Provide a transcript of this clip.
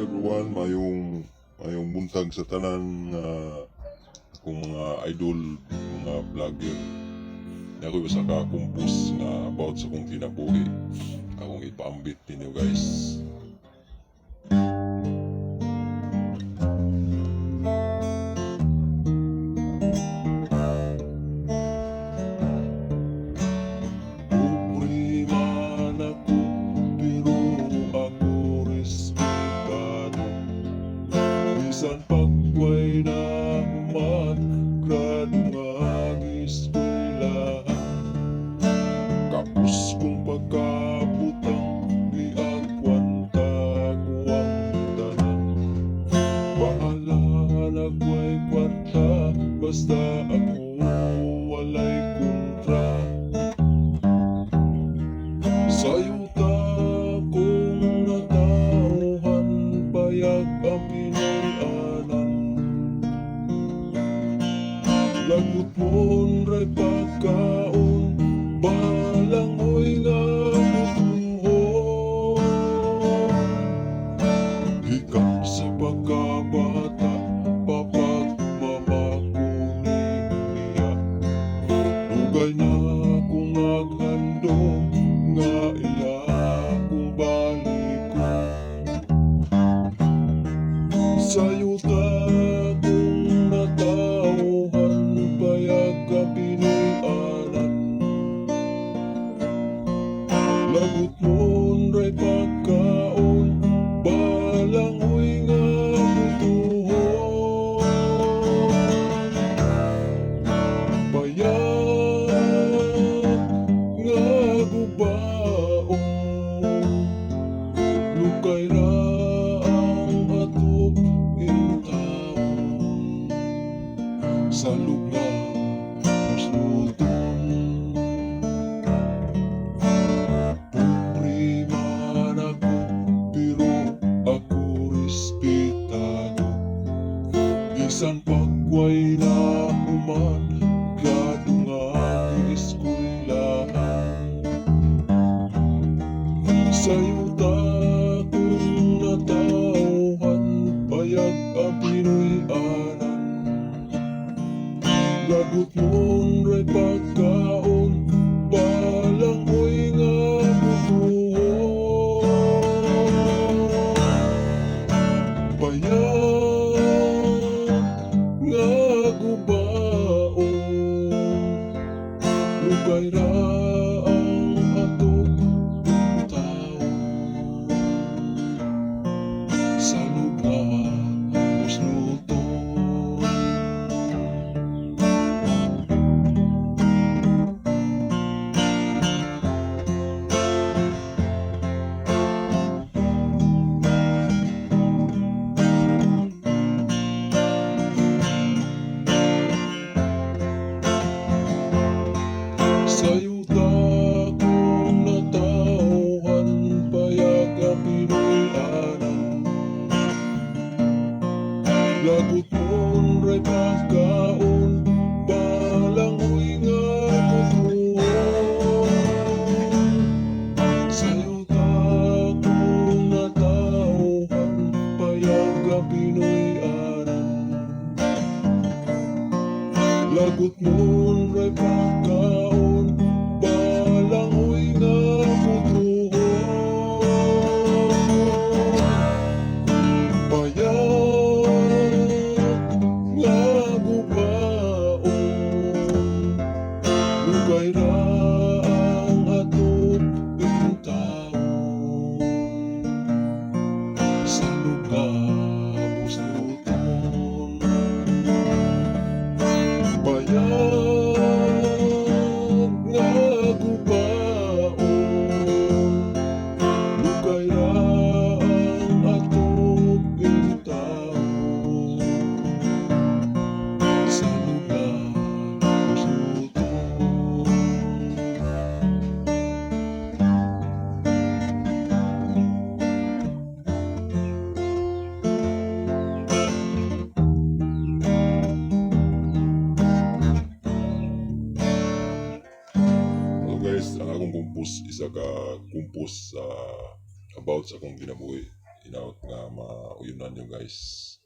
everyone, mayong buntag sa tanan kung mga idol, mga vlogger. Ako sa kakumpos na about sa kong kinabuhi. Akong ipaambit ninyo guys. Bisan pagway na maggrado nga eskwelahan, kapos kong pagkabutang giagwanta ko ang tanan. Bahala nagway kwarta, basta ako walay kontra. Sayuta kong natauhan, bayag ang pinayanan. Lagot mon ray pagkaon, balangoy nga mutuhon. Gikan sa pagkabata, papagmamako niya. Dugay na kung naghandog, nga ila kung balikon. Sayuta kung natauhan, bayag ka pinayanan. Lagot mon ray pagkaon, balangoy nga mutuhon. Bayag nga gubaon, lukay ra ang atok intawon. Sa lugna mas luton, pobre man ako, pero ako respetado. Bisan pagway na human, grado nga eskwelahan. Sayuta kung natauhan, bayag ang pinayanan. Lagot mon ray pagkaon, balangoy nga mutuhon. Bayag nga gubaon, lugay ra ang atok intawon. Sa lugna mas luton, sayuta kung natauhan, bayag ang pinayanan. Lagot mon ray pagkaon, balangoy nga mutuhon. Sayuta kung natauhan, bayag ang pinayanan. Lagot mon ray pagkaon, balangoy nga mutuhon. Bayag nga gubaon, lugay ra ang atok intawon. Sa lugabos luton, bayag nga gubaon, lugay ra ang atok intawon. Sa lugabos luton, Guys, ang akong kumpos isa ka kumpos about sa akong kinabuhi. Inaot nga ayunan nyo guys.